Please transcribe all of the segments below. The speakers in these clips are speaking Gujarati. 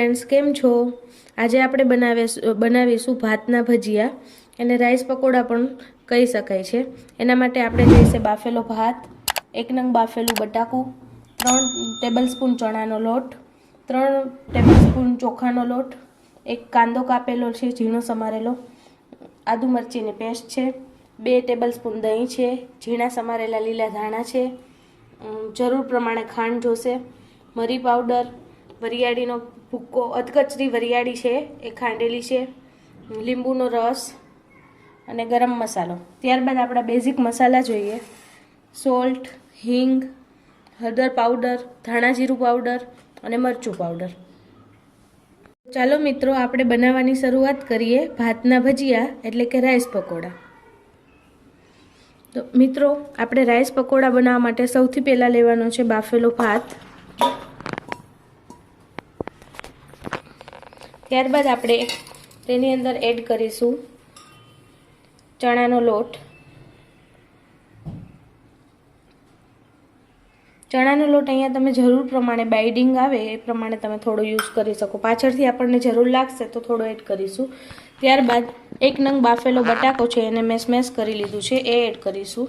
फ्रेंड्स केम छो। आज આપણે બનાવીશું ભાતના ભજીયા અને રાઈસ પકોડા પણ કહી શકાય છે। એના માટે આપણે જોઈશે બાફેલો ભાત, 1 નંગ બાફેલું બટાકું, 3 ટેબલસ્પૂન ચણાનો લોટ, 3 ટેબલસ્પૂન ચોખાનો લોટ, 1 કાંદો કાપેલો છે ઝીણો સમારેલો, આદુ મરચીની પેસ્ટ છે, 2 ટેબલસ્પૂન દહીં છે, ઝીણા સમારેલા લીલા ધાણા છે, જરૂર પ્રમાણે ખાંડ જોશે, મરી પાવડર, વરિયાળીનો ભૂક્કો, અધકચરી વરિયાળી છે એ ખાંડેલી છે, લીંબુનો રસ અને ગરમ મસાલો। ત્યારબાદ આપણા બેઝિક મસાલા જોઈએ, સોલ્ટ, હિંગ, હળદર પાવડર, ધાણા જીરું પાવડર અને મરચું પાવડર। ચાલો મિત્રો આપણે બનાવવાની શરૂઆત કરીએ ભાતના ભજીયા એટલે કે રાઈસ પકોડા। તો મિત્રો આપણે રાઈસ પકોડા બનાવવા માટે સૌથી પહેલાં લેવાનો છે બાફેલો ભાત। ત્યારબાદ આપણે તેની અંદર એડ કરીશું ચણાનો લોટ। ચણાનો લોટ અહીંયા તમે જરૂર પ્રમાણે બાઇડિંગ આવે એ પ્રમાણે તમે થોડો યુઝ કરી શકો, પાછળથી આપણને જરૂર લાગશે તો થોડો એડ કરીશું। ત્યારબાદ 1 નંગ બાફેલો બટાકો છે એને મેં સ્મેશ કરી લીધું છે એ એડ કરીશું।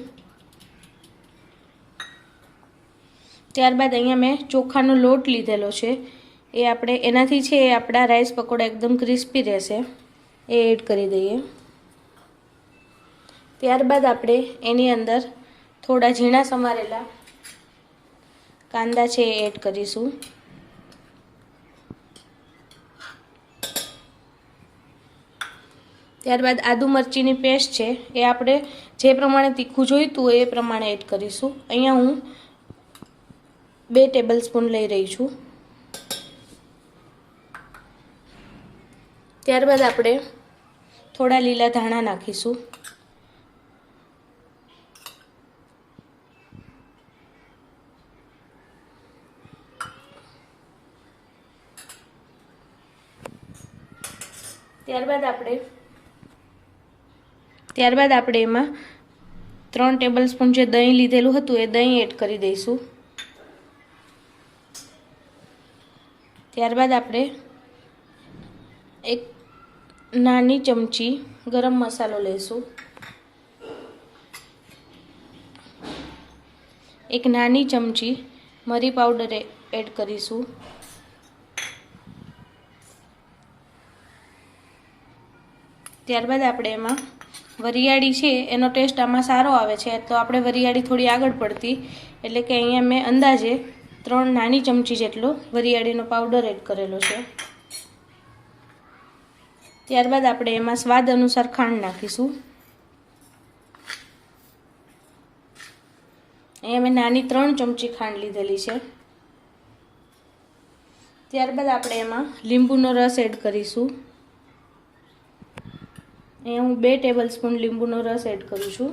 ત્યારબાદ અહીંયા મેં ચોખાનો લોટ લીધેલો છે એ આપણે એનાથી છે એ આપણા રાઈસ પકોડા એકદમ ક્રિસ્પી રહેશે એ એડ કરી દઈએ। ત્યારબાદ આપણે એની અંદર થોડા ઝીણા સમારેલા કાંદા છે એ એડ કરીશું। ત્યારબાદ આદુ મરચીની પેસ્ટ છે એ આપણે જે પ્રમાણે તીખું જોઈતું હોય એ પ્રમાણે એડ કરીશું। અહીંયા હું 2 ટેબલસ્પૂન લઈ રહી છું। ત્યારબાદ આપણે થોડા લીલા ધાણા નાખીશું। ત્યારબાદ આપણે એમાં 3 ટેબલસ્પૂન જે દહીં લીધેલું હતું એ દહીં એડ કરી દઈશું। ત્યારબાદ આપણે 1 નાની ચમચી ગરમ મસાલો લઈશું, 1 નાની ચમચી મરી પાવડર એડ કરીશું। ત્યારબાદ આપણે એમાં વરિયાળી છે એનો ટેસ્ટ આમાં સારો આવે છે તો આપણે વરિયાળી થોડી આગળ પડતી એટલે કે અહીંયા મેં અંદાજે 3 નાની ચમચી જેટલો વરિયાળીનો પાવડર એડ કરેલો છે। ત્યારબાદ આપણે એમાં સ્વાદ અનુસાર ખાંડ નાખીશું। અહીંયા મેં નાની 3 ચમચી ખાંડ લીધેલી છે। ત્યારબાદ આપણે એમાં લીંબુનો રસ એડ કરીશું। અહીંયા હું 2 ટેબલસ્પૂન લીંબુનો રસ એડ કરું છું।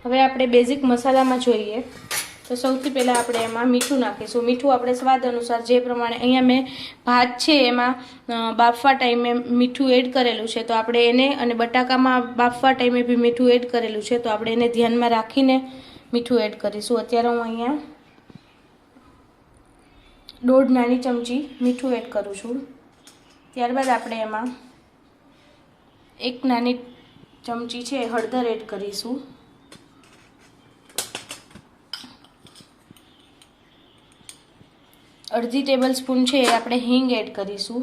હવે આપણે બેઝિક મસાલામાં જોઈએ તો સૌથી પહેલાં આપણે એમાં મીઠું નાખીશું। મીઠું આપણે સ્વાદ અનુસાર જે પ્રમાણે, અહીંયા મેં ભાત છે એમાં બાફવા ટાઈમે મીઠું એડ કરેલું છે તો આપણે એને, અને બટાકામાં બાફવા ટાઈમે બી મીઠું એડ કરેલું છે તો આપણે એને ધ્યાનમાં રાખીને મીઠું એડ કરીશું। અત્યારે હું અહીંયા 1.5 નાની ચમચી મીઠું એડ કરું છું। ત્યારબાદ આપણે એમાં 1 નાની ચમચી છે હળદર એડ કરીશું। અડધી ટેબલસ્પૂન છે આપણે હિંગ એડ કરીશું।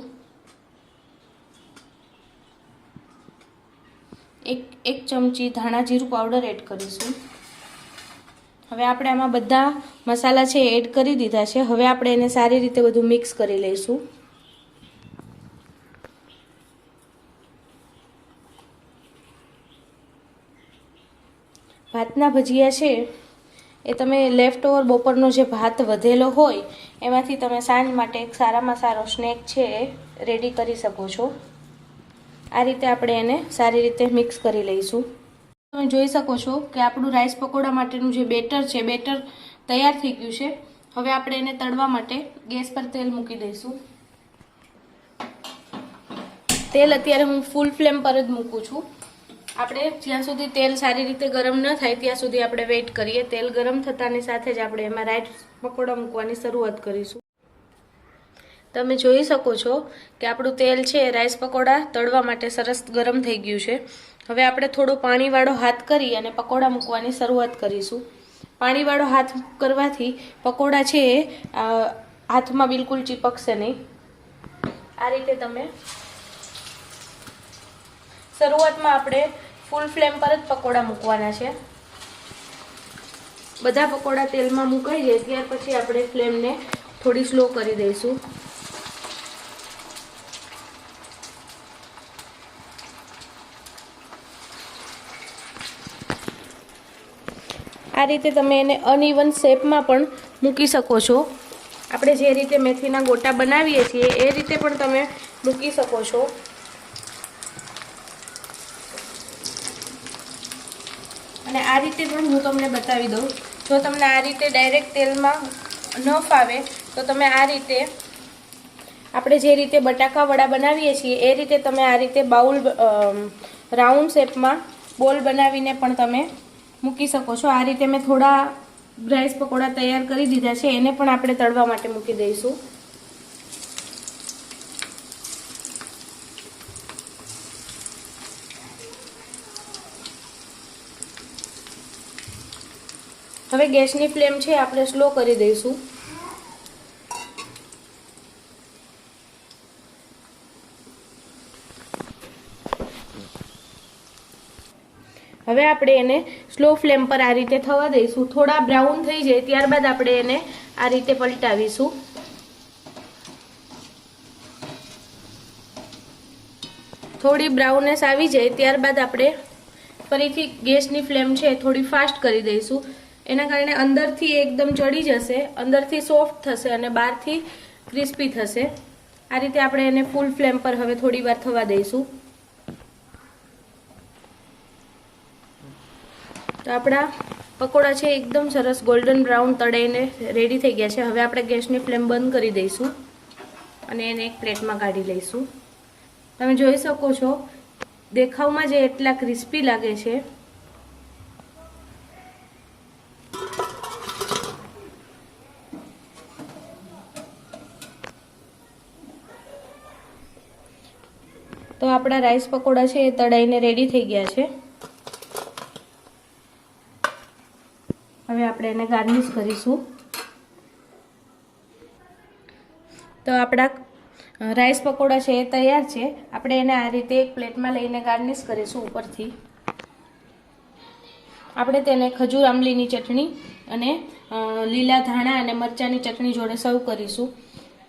એક ચમચી ધાણા જીરું પાવડર એડ કરીશું। હવે આપણે આમાં બધા મસાલા છે એડ કરી દીધા છે। હવે આપણે એને સારી રીતે બધું મિક્સ કરી લઈશું। ભાતના ભજીયા છે એ તમે લેફ્ટ ઓવર બપોરનો જે ભાત વધેલો હોય એમાંથી તમે સાંજ માટે એક સારામાં સારો સ્નેક છે એ રેડી કરી શકો છો। આ રીતે આપણે એને સારી રીતે મિક્સ કરી લઈશું। તમે જોઈ શકો છો કે આપણું રાઈસ પકોડા માટેનું જે બેટર છે બેટર તૈયાર થઈ ગયું છે। હવે આપણે એને તળવા માટે ગેસ પર તેલ મૂકી દઈશું। તેલ અત્યારે હું ફૂલ ફ્લેમ પર જ મૂકું છું। આપણે જ્યાં સુધી તેલ સારી રીતે ગરમ ન થાય ત્યાં સુધી આપણે વેઇટ કરીએ। તેલ ગરમ થતાની સાથે જ આપણે એમાં રાઈસ પકોડા મૂકવાની શરૂઆત કરીશું। તમે જોઈ શકો છો કે આપણું તેલ છે રાઈસ પકોડા તળવા માટે સરસ ગરમ થઈ ગયું છે. હવે આપણે થોડો પાણીવાળો હાથ કરી અને પકોડા મૂકવાની શરૂઆત કરીશું. પાણીવાળો હાથ કરવાથી પકોડા છે હાથમાં બિલકુલ ચીપકશે નહીં. આ રીતે તમે શરૂઆતમાં આપણે ફૂલ ફ્લેમ પર જ પકોડા મૂકવાના છે. બધા પકોડા તેલમાં મુકાઈ જાય ત્યાર પછી આપણે ફ્લેમને થોડી સ્લો કરી દઈશું. આ રીતે તમે એને અનઇવન શેપમાં પણ મૂકી શકો છો. આપણે જે રીતે મેથીના ગોટા બનાવીએ છીએ એ રીતે પણ તમે મૂકી શકો છો. અને આ રીતે પણ હું તમને બતાવી દઉં. જો તમને આ રીતે ડાયરેક્ટ તેલમાં ન ફાવે તો તમે આ રીતે આપણે જે રીતે બટાકા વડા બનાવીએ છીએ એ રીતે તમે આ રીતે બાઉલ રાઉન્ડ શેપમાં બોલ બનાવીને પણ તમે મૂકી શકો છો. આ રીતે મેં થોડા રાઈસ પકોડા તૈયાર કરી દીધા છે, એને પણ આપણે તળવા માટે મૂકી દઈશું. હવે ગેસની ફ્લેમ છે આપણે સ્લો કરી દઈશું. હવે આપણે એને સ્લો ફ્લેમ પર આ રીતે થવા દઈશું. થોડા બ્રાઉન થઈ જાય ત્યારબાદ આપણે એને આ રીતે પલટાવીશું. થોડી બ્રાઉનનેસ આવી જાય ત્યારબાદ આપણે ફરીથી ગેસની ફ્લેમ છે થોડી ફાસ્ટ કરી દઈશું. એના કારણે અંદરથી એકદમ ચડી જશે, અંદરથી સોફ્ટ થશે અને બહારથી ક્રિસ્પી થશે. આ રીતે આપણે એને ફૂલ ફ્લેમ પર હવે થોડી વાર થવા દઈશું. તો આપણા પકોડા છે એકદમ સરસ ગોલ્ડન બ્રાઉન તળાઈને રેડી થઈ ગયા છે. હવે આપણે ગેસની ફ્લેમ બંધ કરી દઈશું અને એને એક પ્લેટમાં કાઢી લઈશું. તમે જોઈ શકો છો દેખાવમાં જે એટલા ક્રિસ્પી લાગે છે. તો આપણા રાઈસ પકોડા છે એ તળાઈને રેડી થઈ ગયા છે. હવે આપણે એને ગાર્નિશ કરીશું. તો આપણા રાઈસ પકોડા છે એ તૈયાર છે. આપણે એને આ રીતે એક પ્લેટમાં લઈને ગાર્નિશ કરીશું ઉપરથી. આપણે તેને ખજૂર આંબલીની ચટણી અને લીલા ધાણા અને મરચાંની ચટણી જોડે સર્વ કરીશું.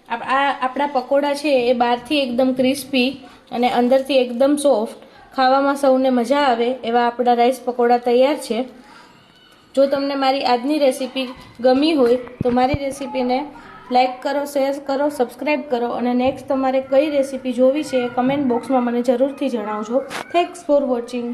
આપણા પકોડા છે એ બહારથી એકદમ ક્રિસ્પી અને અંદરથી એકદમ સોફ્ટ, ખાવામાં સૌને મજા આવે એવા આપણા રાઈસ પકોડા તૈયાર છે. જો તમને મારી આજની રેસીપી ગમી હોય તો મારી રેસીપીને લાઈક કરો, શેર કરો, સબસ્ક્રાઈબ કરો અને નેક્સ્ટ તમારે કઈ રેસીપી જોવી છે એ કમેન્ટ બોક્સમાં મને જરૂરથી જણાવજો. Thanks for watching.